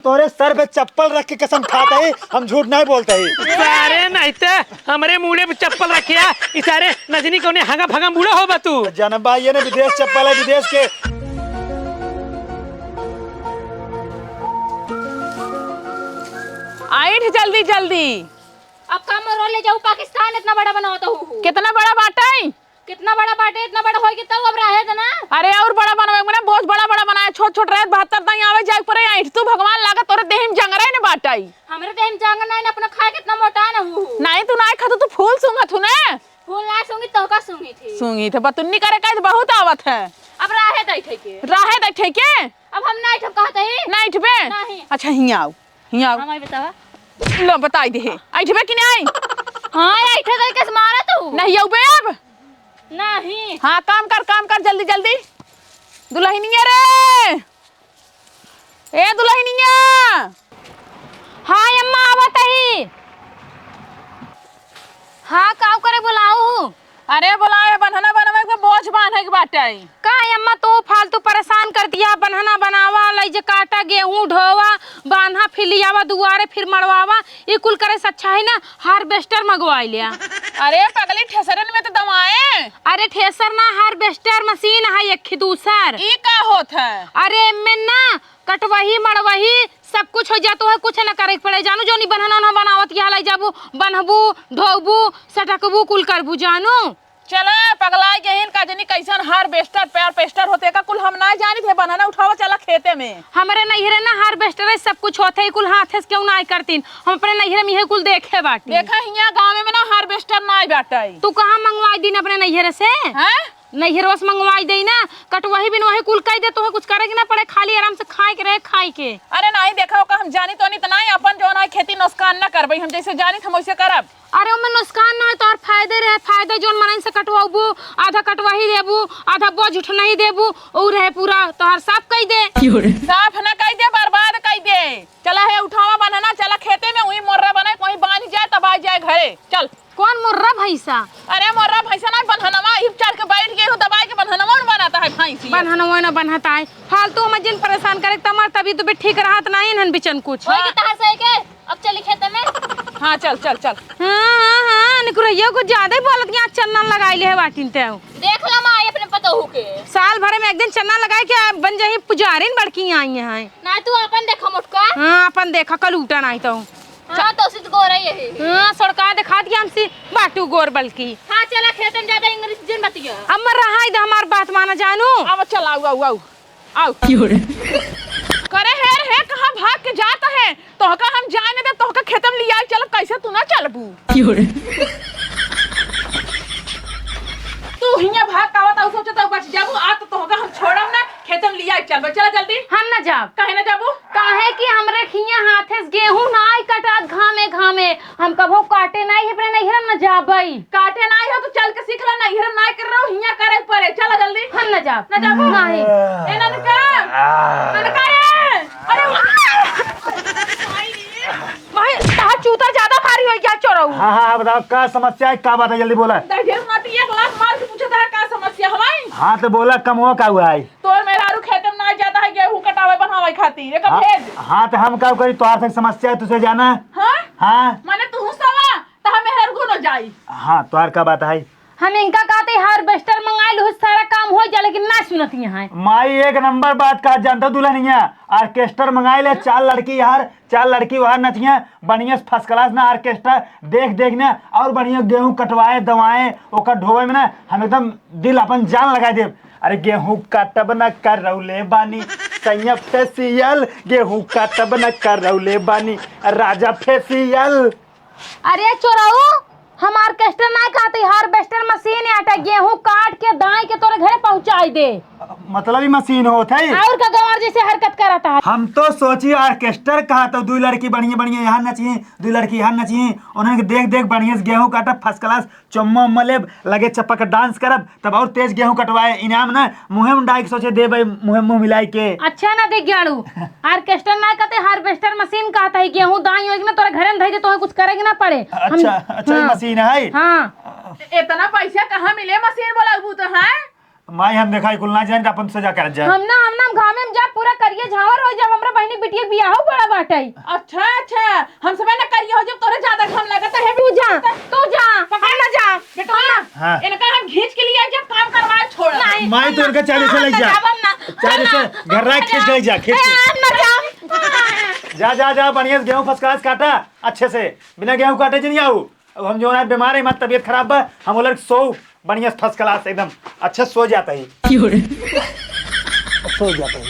तोरे सर पे चप्पल रख के कसम खाता है, हम झूठ नहीं बोलते है। सारे नहीं तो हमारे मुड़े पे चप्पल रखिया इस सारे नजनी को ने हंगा भंगा मुड़ा हो तू जनबा ये ने विदेश चप्पल है, विदेश के। आइट जल्दी जल्दी। अब काम और ले जाऊं पाकिस्तान इतना बड़ा बनाता हूँ। कितना बड़ा बाटा है? कितना बड़ा बाटे इतना बड़ा होगी तब अब रहे थे ना। अरे और बड़ा बनवे मैंने बहुत बड़ा बड़ा बनाया, छोट छोट रहे 72 तक आवे जाए परे आइट तू भगवान लागा तोरे देह में जंगरा ने बाटाई। हमरे देह में जंगरा नहीं अपना खाए कितना मोटा है ना हूँ। नहीं तू नहीं खातो तू फूल सूंघा तू ने। फूल ना सूंघी तो का सूंघी थी। सूंघी थे बतुन्नी करे का बहुत आवत है। अब राहे दै ठेके। राहे दै ठेके? अब हम नहीं ठप कहते ही। नहीं ठबे? नहीं। अच्छा हिया आओ। हिया आओ। हमारी बतावा। लो बताई दे। आई ठबे कि नहीं? हां आई ठे दै कैसे मारा तू? नहीं आऊ बे अब। नहीं। हाँ काम कर जल्दी जल्दी। दुल्हनिया रे ए दुल्हनिया। हाँ अम्मा आवत ही। हाँ काऊ करे बुलाऊ। अरे बुलाए बन्हना बनवे के बोझ बांधे के बाटे। का अम्मा तो फालतू परेशान कर दिया, बन्हना बनावा लइजे काटा गेहूं ढोवा बांधा फिर लियावा दुआरे फिर मड़वावा ये कुल करे से अच्छा है ना हार्वेस्टर मंगवा लिया। अरे पगली ठेसरन में तो दवाए। अरे ठेसर ना हार्वेस्टर मशीन है एक दूसर। ई का होत है? अरे में ना कटवही मड़वही सब कुछ हो जातो है, कुछ न करे पड़े जानू जो नहीं बनना ना बनावत यहाँ लाई जाबू बनबू ढोबू सटकबू कुल करबू जानू। चले पगला गहिन का जनी कैसन हार्वेस्टर पैर पेस्टर होते का कुल हम ना जानी थे बनाना उठावा चला खेते में। हमारे नैहरे ना हार्वेस्टर सब कुछ होते कुल हाथे से क्यों ना करतीन हम अपने नैहरे में ये कुल देखे बाटी। देखा हिया गांव में ना हार्वेस्टर ना बाटे। तू कहां मंगवाई दिन अपने नैहरे से? हैं नैहरों से मंगवाई दे ना कटवही बिन वही कुल कह दे तो कुछ करेगी ना पड़े खाली आराम से खाए के रहे खाए के। अरे नहीं देखा होगा हम जानी तो नहीं तो नहीं अपन जो ना खेती नुकसान ना करबई हम जैसे जानी हम वैसे करब। अरे उनमें नुकसान ना है तो और फायदे रहे फायदे जोन मन से कटवाबू आधा कटवाही देबू आधा बोझ उठ नहीं देबू और रहे पूरा तोहर साफ कह दे। साफ ना कह दे बर्बाद कह दे। चला है उठावा बनाना चला खेते में वही मोर्रा बने कोई बांध जाए तब आ जाए घरे चल। कौन मुर्रा भैंसा? अरे मोर्रा भैंसा नहीं बनहनवा इब चढ़ के बैठ गए हो दबाई के बनहनवा बनाता है भैंसी। बनहनवा ना बनता है फालतू में जिन परेशान करे तमार तभी तो भी ठीक रहत नहीं हन बिचन कुछ। होई तहां से के अब चली खेते में। हां चल चल चल। हां निकुरैया कुछ ज्यादा ही बोलत यहां चन्ना लगाई ले है बाटिन ते। देख ला मां अपने पतोहू के साल भर में एक दिन चन्ना लगाए के बन जाही पुजारिन बड़की आई है ना। तू अपन देखा मोटका। हां अपन देखा कल उठा नहीं तो। हाँ तो सिद्ध गोर है यही। हाँ सड़का दिखा दिया हमसे बाटू गोर बल्कि। हाँ चला खेत में ज्यादा इंग्लिश जिन बतिया। अब मर रहा है हमार बात माना जानू। अब चल आओ आओ आओ आओ करे है कहां भाग के जाता है तो का हम जाने दे तो का खेतम लिया चल कैसे तू ना चलबू तू हिया भाग कावत औ सोचे तो बच जाबू आ तो का हम छोड़म ना खेतम लिया चल चल जल्दी। हम ना जाब काहे ना जाबू? काहे कि हमरे खिया हाथे से गेहूं नाई कटात घामे घामे हम कबो काटे नहीं अपने नैहरम ना जाबई। काटे ना हो तो चल के सीख ला नैहरम ना कर रहो हिया करे पड़े चल जल्दी। हम ना जाब ना जाबू नहीं ए ननका ननका रे अरे भाई ता चूता ज्यादा भारी हो गया चोरऊ। हाँ हाँ बताओ क्या समस्या है, क्या बात है, जल्दी बोला। ढेर माटी 1 लाख मार के पूछा था क्या समस्या हमारी। हाँ तो बोला कम हुआ क्या हुआ है? तोर मेरा आरु खेतम ना जाता है गेहूं कटावे बनावे खातिर एक भेज। हाँ तो हम क्या करी तोहार से समस्या है तुझे जाना है। हां हाँ माने तू सवा ता मेहर गुनो जाई। हाँ तोहार का बात है। हम इनका कहते हार्वेस्टर मंगाई लो सारा काम हो जाए लेकिन ना सुनत यहाँ। माई एक नंबर बात कहा जानता दुल्हनिया ऑर्केस्ट्रा मंगाई ले 4 लड़की यार 4 लड़की वहां नचिया बढ़िया फर्स्ट क्लास ना ऑर्केस्ट्रा देख देख ना और बढ़िया गेहूं कटवाए दवाएं ओकर ढोवे में ना हम एकदम दिल अपन जान लगा दे। अरे गेहूं काटब न कर रौले बानी सैया फेसियल गेहूं काटब न कर रौले बानी राजा फेसियल। अरे चोराऊ हम ऑर्केस्ट्रा ना कहते हार्वेस्टर मशीन आटा गेहूं काट के दाई के तोरे घरे पहुंचाई दे। मतलब ही मशीन होता है और का गवार जैसे हरकत करता है। हम तो सोची ऑर्केस्ट्रा कहा तो 2 लड़की बढ़िया बढ़िया यहाँ नचिए 2 लड़की यहाँ नचिए उन्हें देख देख बढ़िया से गेहूं काटब फर्स्ट क्लास चुम्मा उम्मा लेब लगे चप्पा डांस करब तब और तेज गेहूं कटवाए इनाम ना मुँह में डाई सोचे दे भाई मुँह मिलाई के। अच्छा ना देख गाड़ू ऑर्केस्ट्रा ना कहते हार्वेस्टर मशीन कहता है गेहूं दाई होगी ना तोरे घरे में धई दे तो कुछ करेगी ना पड़े। अच्छा अच्छा मशीन है। हाँ इतना पैसा कहाँ मिले मशीन बोला तो है माई हम देखा कुल ना जान अपन सजा कर जाए। हम ना गांव में जा पूरा करिए झावर हो जब हमरा बहनी बिटिया बियाह हो बड़ा बाटे। अच्छा अच्छा हम सब ना करिए हो जब तोरे ज्यादा घम लगता है। तू जा हम ना जा बेटा हाँ। इनका हम खींच के लिए जब काम करवाए छोड़ नहीं माई तो उनका चाबी से ले जा, चाबी से घर रात खींच ले जा, खींच जा जा जा बढ़िया से गेहूं फर्स्ट क्लास काटा अच्छे से, बिना गेहूं काटे नहीं आऊ। अब हम जो है बीमार है, मत तबीयत खराब बा, हम बोले सो बढ़िया फर्स्ट क्लास एकदम अच्छे सो जाता है, सो जाता है।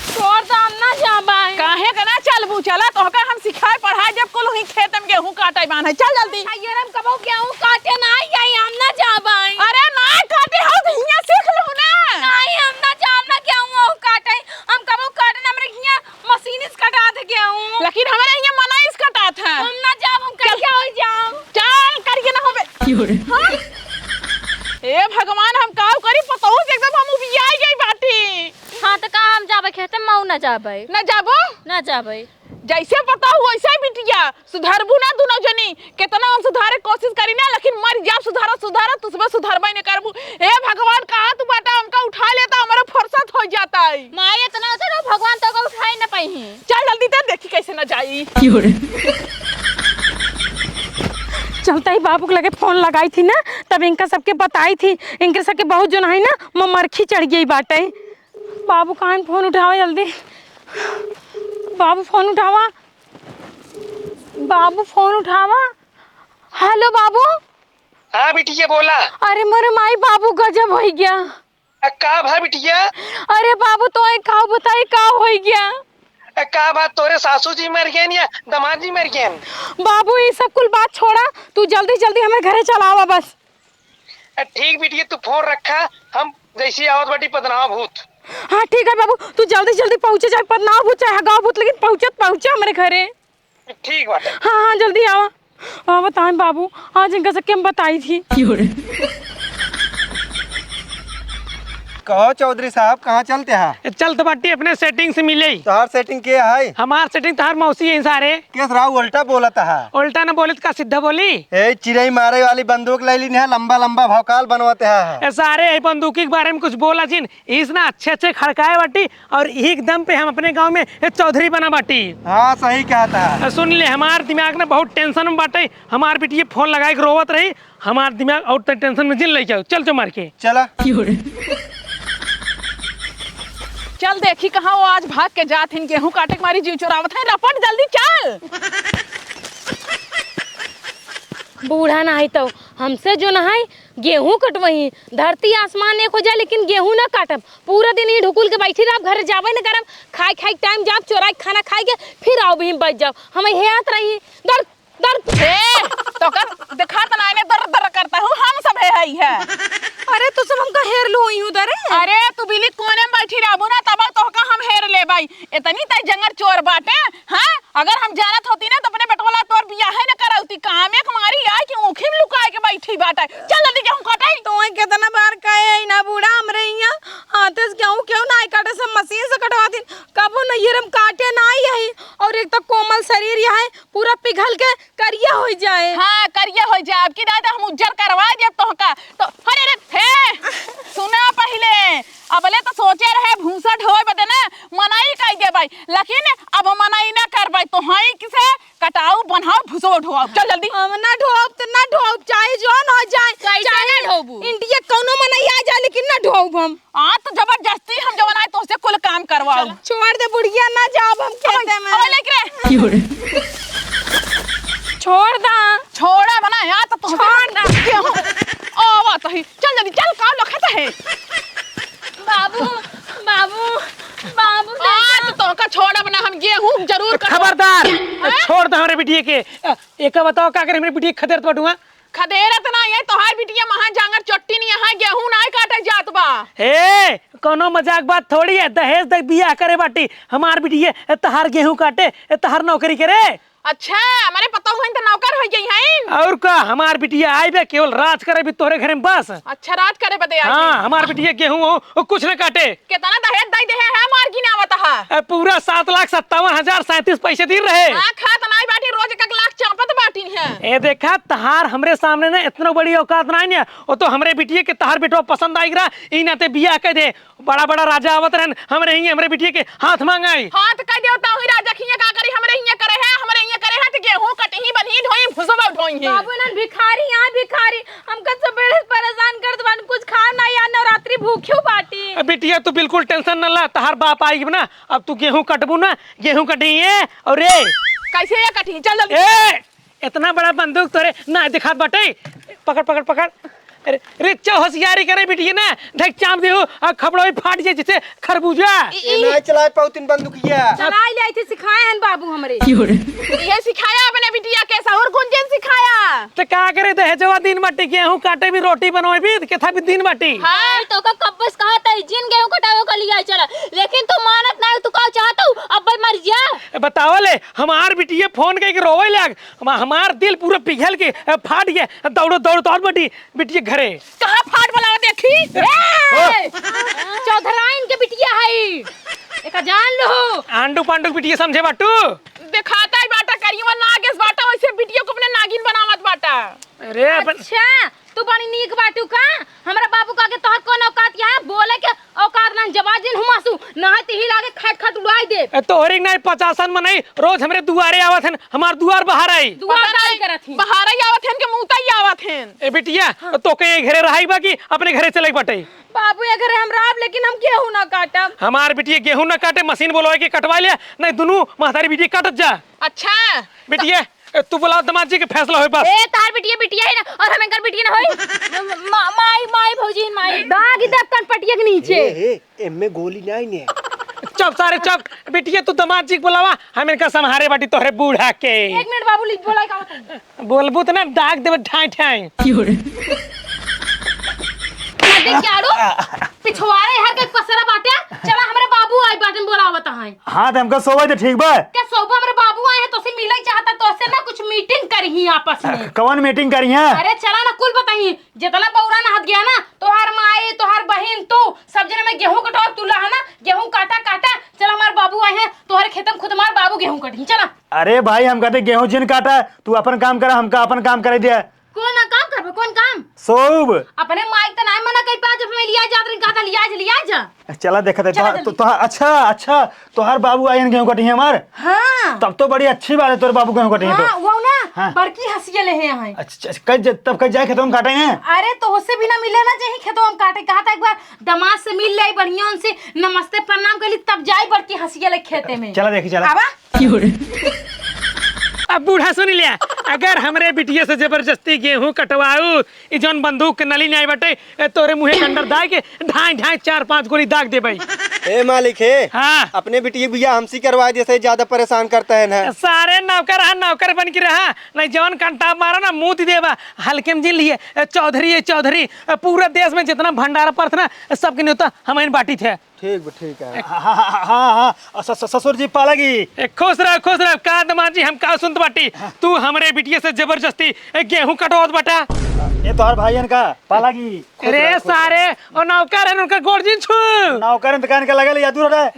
छोड़ तो हम ना जा बाई। काहे का ना चलबू चला तो का हम सिखाए पढ़ाए जब कुल ही खेत में गेहूं काटे बान है। चल जल्दी। ये हम कबो गेहूं काटे ना आई हम ना जा बाई। अरे ना काटे हो तो हिया सीख लो ना। नहीं हम ना जा ना गेहूं काटे हम कबो काटे ना हमरे हिया मशीन से कटा दे गेहूं। लेकिन हमारे हिया मना इस कटा था। हम ना जाब हम कैसे हो जाऊं। चल करके ना होबे। ए भगवान हम काऊ करी पतहु से एकदम हम उबिया गई बाटी। हां तो का हम जाबे खेते में ना जाबे। ना जाबो ना जाबे। जैसे पता हो वैसे ही बिटिया सुधारबू ना दोनों जनी। कितना हम सुधारे कोशिश करी ना लेकिन मर जा सुधारा तुझमें सुधारबा नहीं करबू। ए भगवान कहा तू बेटा हमका उठा लेता हमारा फुर्सत हो जाता है। माय इतना से ना भगवान तो को उठाई ना पाई। चल जल्दी तो देखी कैसे ना जाई। चलता ही बाबू के लगे फोन लगाई थी ना तब इनका सबके बताई थी। इनके सबके बहुत जो है ना मरखी चढ़ गई बाटे। बाबू कहाँ फोन उठावा जल्दी। बाबू फोन उठावा, बाबू फोन उठावा। हेलो बाबू। हाँ बिटिया बोला। अरे मोरे माई बाबू गजब हो गया। का भा बिटिया? अरे बाबू तो का बताई का हो गया। का बात तोरे सासू जी मर गए या दामाद जी मर गए? बाबू ये सब कुल बात छोड़ा, तू जल्दी जल्दी हमें घरे चलावा बस। ठीक बिटिया तू फोन रखा, हम जैसी आवत बाटी पदनाव भूत। हाँ ठीक है बाबू, तू जल्दी जल्दी पहुँचे चाहे पदनाव भूत चाहे गाँव भूत, लेकिन पहुँचे हमारे घरे। ठीक बात। हाँ हाँ जल्दी आवा। हाँ बताएं बाबू, आज इनका सबके हम बताई थी। कहो चौधरी साहब कहाँ चलते हैं? चल तो बाटी अपने सेटिंग से मिले। तोहार सेटिंग के है? हमार सेटिंग तहार मौसी है सारे। किस राव उल्टा बोलता है? उल्टा न बोले का सीधा बोली। ए चिड़ई मारे वाली बंदूक ले ली है, लंबा लंबा भौकाल बनवाते हैं। सारे बंदूकी के बारे में कुछ बोला जिन इस ना अच्छे खड़काए बाटी और एकदम पे हम अपने गांव में चौधरी बना बाटी। हाँ सही कहता है। सुन ले हमार दिमाग में बहुत टेंशन में बाटे। हमार बेटी फोन लगाए के रोवत रही, हमार दिमाग और टेंशन में जिन ले जाओ। चल मार के चला। चल देखी कहाँ वो आज भाग के जात हिन गेहूं काटे के मारी जीव चुरावत है। रपट जल्दी चल। बूढ़ा नहाई तो हमसे जो नहाई गेहूं कटवही, धरती आसमान एक हो जाए लेकिन गेहूं ना काटब। पूरा दिन ही ढुकुल के बैठी रह, घर जावे न करब, खाई टाइम जाब, चोराई खाना खाई के फिर आओ भी बच जाओ। हमें हेत रही दर तो कर दिखा तो ना दर करता हूँ हम सब है। अरे तू सब हमका हेर लो ही उधर। अरे तू बिली कोने में बैठी रहबू ना तब तो का हम हेर ले भाई। इतनी तय जंगल चोर बाटे। हाँ अगर हम जानत होती ना तो अपने बेटवाला तोर बियाह न करौती। काम एक मारी आए कि ऊखी में लुकाए के बैठी बाटे। चल जल्दी गेहूं काटे। तो कितना बार कहे ना बूढ़ा हमरे यहाँ हाथे से गेहूं क्यों ना काटे, सब मशीन से कटवाती। कबो नैयरम काटे ना आई। और एक तो कोमल शरीर यहाँ पूरा पिघल के करिया हो जाए। हाँ करिया हो जाए। अब की दादा हम उज्जर करवा जब तो का तो अरे थे सुना पहले अबले तो सोचे रहे भूसा ढोए बदे ना मनाई कह दे भाई, लेकिन अब मनाई ना कर भाई तो हाई किसे कटाऊ बनाओ भूसो ढोआओ। चल जल्दी। हम ना ढोब तो ना ढोब, चाहे जोन हो जाए चाहे ढोबू इंडिया कोनो मनाई आ जाए लेकिन ना ढोब हम। हाँ तो जबरदस्ती हम जवन आए तो उससे कुल काम करवाओ। छोड़ दे बुढ़िया, ना जाब हम खेते में। छोड़ दा। छोड़ा बना यार तो छोड़ ना। आवा तो ही चल जल्दी चल काम लखत है। बाबू बाबू बाबू तो का छोड़ा बना हम गेहूं जरूर खबरदार छोड़ दो हमारे बिटिया के। एक बताओ का करे मेरी बिटिया खदेर तो बटूंगा। खदेरत ना ये तोहार बिटिया महा जांगर चट्टी नहीं यहाँ गेहूं ना काटे जात बा। ए कोनो मजाक बात थोड़ी है। दहेज तक बियाह करे बाटी हमार बिटिया तहार गेहूं काटे तहार नौकरी करे। अच्छा हमारे पता हुआ तो नौकर हो गई हैं। और का हमार बिटिया आई बे केवल राज करे भी तोरे घर में बस। अच्छा राज करे बदे आई। हाँ हमार बिटिया गेहूं हो कुछ न काटे। कितना दहेज दई दे है मार की ना बता। पूरा 7,57,37 पैसे दी रहे। हां खात नाई बाटी रोज 1 लाख चापत बाटी। कटिन है। ए देखा तहार हमरे सामने ना इतना बड़ी औकात नहीं है, वो तो हमरे बिटिया के तहार बेटो पसंद आई रहा ई नाते बियाह कह दे। बड़ा बड़ा राजा आवत रहन हमरे बिटिया के हाथ मांगाई। हाथ कह देव ताऊ ही राजा खिया का करी हमरे हिया करे है, हमरे हिया करे है त गेहूं कटही बनी ढोई भुसबा ढोई है। बाबू ना भिखारी यहाँ भिखारी हमका सब बड़े परेशान कर दवान, कुछ खा ना या नवरात्रि भूखियो बाटी। बिटिया तू बिल्कुल टेंशन न ला, तहार बाप आई ना अब तू गेहूं कटबू ना, गेहूं कटिए। और रे कैसे ये कटही चल जल्दी। ए इतना बड़ा बंदूक तोरे ना दिखात बाटे, पकड़ पकड़ पकड़। अरे रिच्चा होशियारी करे बिटिया ना, देख चाम देहु खबड़ो फाट जाए जैसे खरबूजा। नहीं चलाए पाउतिन बंदूकिया चलाई ले थे सिखाए हैं बाबू हमरे। ये सिखाया अपने बिटिया के सहुर गुंजन सिखाया। तो का करे दहेजवा दिन बाटी, गेहूं काटे भी रोटी बनोए भी के था भी दिन बाटी। हां तो का कब्बस कहा था जिन गेहूं कटावे का लिया चला, लेकिन तू मानत नहीं, तू का चाहता हूं अब मर जा। बताओ ले हमार बिटिया फोन के रोवे लग, हमार दिल पूरा पिघल के फाट गया। दौड़ो दौड़ो तो बटी बिटिया घरे। कहां फाट बोला देखी चौधराइन के बिटिया है एका जान लो। आंडू पांडू बिटिया समझे बाटू दिखाता है बाटा करियो नागेश बाटा, वैसे बिटिया को अपने नागिन बनावत बाटा। अरे अच्छा तू बड़ी नीक बाटू का हमरा बाबू का के तोहर कौन औकात यहाँ बोले के औकात ना जवाब दिन हुमासू नहाते ही लागे खट खट उड़ाई दे। तोहरी नहीं 50 में नहीं, रोज हमरे दुआरे आवत हन, हमार दुआर बाहर आई। दुआ नहीं करत ही बाहर ही आवत हन के मुंहता ही आवत हन। ए बिटिया तो के घरे रहाई बाकी अपने घरे चले बटे। बाबू ये घरे हम राब, लेकिन हम गेहूं ना काटब। हमार बिटिया गेहूं ना काटे, मशीन बोलवाए के कटवा लिया नहीं, दोनों महतारी बिटिया काटत जा। अच्छा बिटिया तू बुलाओ दामाद जी के फैसला होई बस। ए तार बिटिया बिटिया है ना, और हमें कर बिटिया ना होई माई माई भौजी माई दाग दब तन पटिया के नीचे। एमे गोली नहीं ने। चुप सारे चुप, बिटिया तू दामाद जी के बुलावा, हम इनका संहारे बाटी तोहरे बूढ़ा के। 1 मिनट बाबू लिख बोला का बता बोलबू त ना दाग देबे ठाई ठाई। देख क्याड़ो पिछवाड़े हर के पसरा बाटे, चला हमरे बाबू आई बाटन बोलावत है। हाँ तो हमका सोवा तो ठीक बा। क्या सोबा हमरे बाबू आए हैं तो से मिले चाहता, तो से ना कुछ मीटिंग करी आपस में। कौन मीटिंग करी है? अरे चला ना कुल बताइए, जितना बौरा ना हट गया ना, तोहार माई तोहार बहन तू सब जने में गेहूं कटाओ, तू ला ना गेहूं काटा काटा। चला हमारे बाबू आए हैं तोहरे खेतम खुद हमार बाबू गेहूं कटी। चला अरे भाई हम कहते गेहूं जिन काटा, तू अपन काम करा, हमका अपन काम करे दिया। कौन काम करबे, कौन काम? सोब अपने माइक त नहीं मना कई पा, जब मैं लिया जात रही कहा लिया जा। चला देखा थे तो अच्छा अच्छा तोहार बाबू आयन गेहूं कटी है हमार। हाँ तब तो बड़ी अच्छी बात है, तोर बाबू गेहूं कटी है हाँ, तो। वो ना हाँ। बड़की हंसिया ले हैं। अच्छा तब कल जाए खेतों में काटे हैं। अरे तो उससे भी ना मिले ना चाहिए खेतों हम काटे, कहा था एक बार दामाद से मिल ले बढ़िया, उनसे नमस्ते प्रणाम कर ली तब जाए बड़की हंसिया ले खेते में। चला देखी चला। आवा अब बूढ़ा सुन लिया, अगर हमरे बिटिया से जबरदस्ती गेहूं कटवाऊ, ई जौन बंदूक के नली नहीं बटे तोरे मुंहे के अंदर दाग के ढाई ढाई 4-5 गोली दाग दे भाई। ए मालिक है हाँ अपने बिटिया बिया हमसी करवा जैसे ज्यादा परेशान करता है ना। सारे नौकर बन के रहा नहीं, जौन कंटा मारा ना मुंह देवा हल्के में जिन लिए चौधरी पूरे देश में जितना भंडारा पर था ना सबके न्योता हमारे बाटी थे। ठीक है। हाँ ससुर जी पालगी। खुश रह का दामाद जी, हम का सुनत बाटी तू हमरे बिटिया से जबरदस्ती गेहूं कटवात बटा। ये तोहर भाईयन का पालगी। अरे सारे और नौकर है उनका गोरजिन छू नौकर दुकान का लगल या दूर है।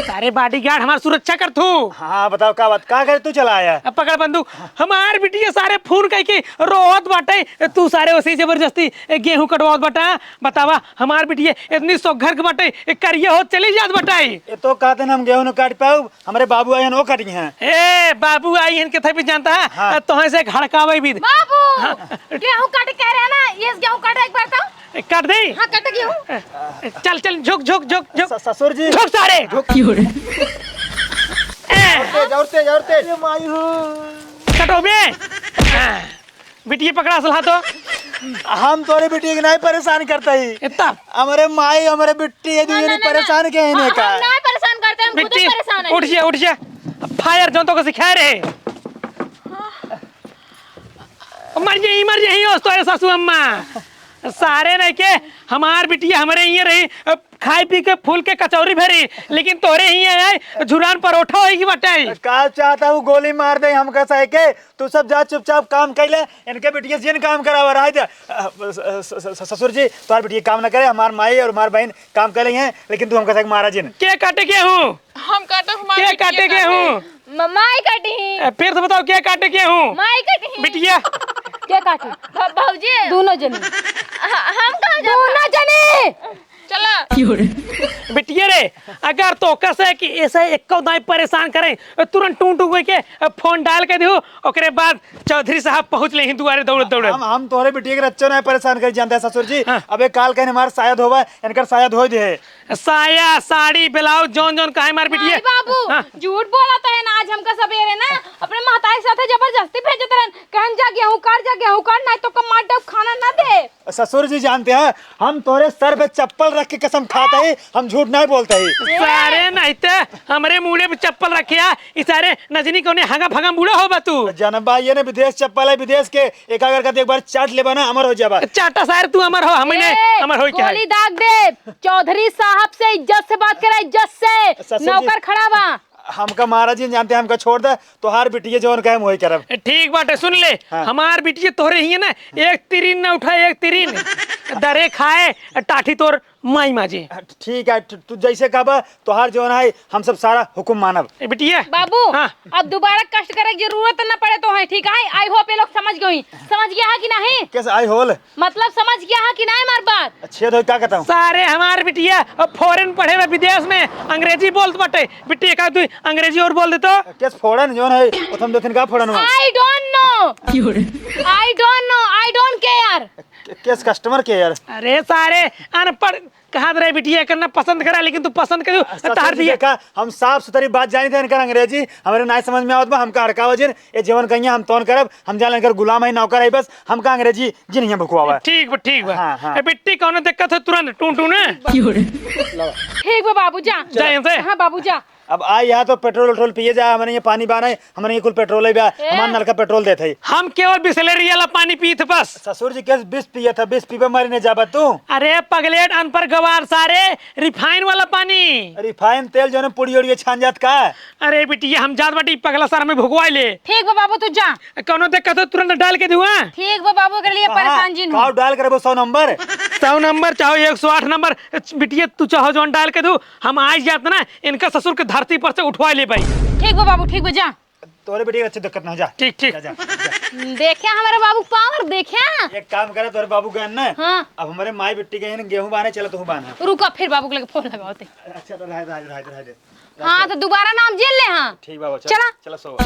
सारे बॉडीगार्ड हमार सुरक्षा कर तू। हाँ बताओ का बात का करे तू चला आया। अब पकड़ बंदूक, हमार बिटिया सारे फोन कह के रोहत बाटे, तू सारे उसी जबरदस्ती गेहूं कटवात बटा। बतावा हमार बिटिया इतनी सौघर के बाटे करिया हो चली जात बटाई। ये तो कहते हम गेहूं न काट पाऊ, हमारे बाबू आयन वो कटी हैं। ए बाबू आई हन के भी जानता है। हाँ। तोहे से हड़कावे भी बाबू गेहूं काटे कह रहे हैं ना, ये गेहूं काटे एक बार तो काट दे। हाँ काटे गेहूं। चल झुक ससुर जी झुक सारे जोरते कटो बे। बिटिया पकड़ा सलाह तो हम तोरे बेटी के नहीं परेशान करते ही, इतना हमारे माई हमारे बेटी ये दूसरी परेशान के है का। हम ना परेशान करते, हम खुद बिट्टी परेशान है। उठ जा फायर जोन तो को सिखा रहे। मर जाही हो तोरे सासू अम्मा सारे नहीं के हमार बिटिया हमारे ही रही, खाई पी के फूल के कचौरी भरी, लेकिन तोरे ही आए झुरान परोठा होगी बटाई। का चाहता हूँ गोली मार दे हम का सह के, तू सब जा चुपचाप काम कर ले, इनके बिटिया जिन काम करावा रहा है। ससुर जी तुम्हारी बिटिया काम ना करे, हमार माई और हमार बहन काम कर रही हैं, लेकिन तू हमका सह मारा जिन के काटे गेहूं, हम काटे के काटे गेहूं। माई कटी फिर से बताओ क्या काटे के हूँ माई कटी बिटिया क्या काटी भाऊजी दोनों जने हम कहाँ दोनों जने चला बिटिया रे अगर तो कसे कि ऐसे एक दाई परेशान करें तुरंत टू टू के फोन डाल के दो ओकरे बाद चौधरी साहब पहुंच ले दुआरे दौड़ दौड़ हम तोहरे बिटिया के रच्चो नहीं परेशान कर जानते हैं ससुर जी। हाँ। अबे काल कहने हमारे शायद होगा इनकर शायद हो दे साया साड़ी ब्लाउज जौन जौन काहे मार बिटिया नहीं बाबू हाँ। झूठ बोला तो है ना आज हमका सवेरे ना अपने महतारी के साथ जबरदस्ती भेजत रहन कहन जा गेहूं काट नहीं तो कमाट डब खाना ना दे। ससुर जी जानते हैं हम तोरे सर पे चप्पल रख के कसम खाते ही हम झूठ नहीं बोलते ही। सारे नहीं ते हमरे मुड़े पे चप्पल रखिया इस सारे नजनी कोने हंगा भंगा मुड़ा हो तू जनबा ये ने विदेश चप्पल है विदेश के एक अगर का एक बार चाट ले बना अमर हो जाबा। चाटा सारे तू अमर हो हमने अमर हो क्या गोली दाग दे चौधरी साहब से इज्जत से बात करा इज्जत से ससुर जी। नौकर खड़ा बा हमका महाराज जी जानते हैं हमका छोड़ दे तो हार बिटिया जौन कहे वही करब। ठीक बात है सुन ले हाँ। हमार बिटिया तोहरे ही है ना एक तिरिन न उठाए एक तिरिन दरे खाए टाठी तोर माई माजी ठीक है तू जैसे कहबा तो हार जौन है हम सब सारा हुकुम मानब। ए बिटिया बाबू हाँ। अब दोबारा कष्ट करे की जरूरत न पड़े तो है ठीक है आई होप ये लोग समझ गई समझ गया है कि नहीं कैसे आई होल मतलब समझ गया है कि नहीं हमारी बात छेद हो क्या कहता हूँ सारे हमार बिटिया अब फॉरेन पढ़े हुए विदेश में अंग्रेजी बोलत बटे बिटिया का तू अंग्रेजी और बोल दे तो कैसे फोड़न जौन है उतम देखन का फोड़न हुआ आई डोंट केयर कैसे कस्टमर के यार। अरे सारे अनपढ़ कहा रहे बिटिया करना पसंद करा लेकिन तू पसंद कर तार दिया देखा हम साफ सुथरी बात जानी थे इनकर अंग्रेजी हमारे ना समझ में आवत बा हमका हड़का वजन ये जीवन कहिया हम तोन करब हम जान इनकर गुलाम है नौकर है बस हमका अंग्रेजी जी नहीं भुकवावा। ठीक बा ठीक बा हाँ, हाँ। ए बिट्टी कौनो दिक्कत है तुरंत टू टू ने ठीक बा बाबू जा जा यहाँ से। हाँ बाबू जा अब आई यहाँ तो पेट्रोल उट्रोल पिए जा हमारे ये पानी बाना है हमारे ये कुल पेट्रोल है हमारे नल का पेट्रोल देते है। हम केवल बिस्लेरी वाला पानी पीते बस ससुर जी कैसे 20 पिए था 20 पीबे मारी ने जाबा तू। अरे पगलेट अनपढ़ गवार सारे रिफाइन वाला पानी रिफाइन तेल जो है पुड़ी उड़ी छान जात का। अरे बिटिया हम जात बाटी पगला सार में भुगवाई ले ठीक बा बाबू तू जा कौनो दिक्कत हो तुरंत डाल के दूँ ठीक बा बाबू के लिए परेशान जिन काउ डाल कर 100 नंबर 100 नंबर चाहो 108 नंबर बिटिया तू चाहो जौन डाल के दू हम आज जाते ना इनका ससुर के धरती पर से उठवा ले भाई। ठीक बा बाबू ठीक बा जा तोरे बेटी अच्छी दिक्कत ना हो जा। ठीक ठीक जा देखे हमारे बाबू पावर देखे एक काम करे तोरे बाबू गन ना हाँ अब हमारे माई बेटी के हैं गेहूं बाने चलो तू बाना। रुका फिर बाबू के लगे फोन लगाओते अच्छा तो रह दे हाँ तो दोबारा नाम जेल ले हाँ ठीक बाबू चला। चलो सो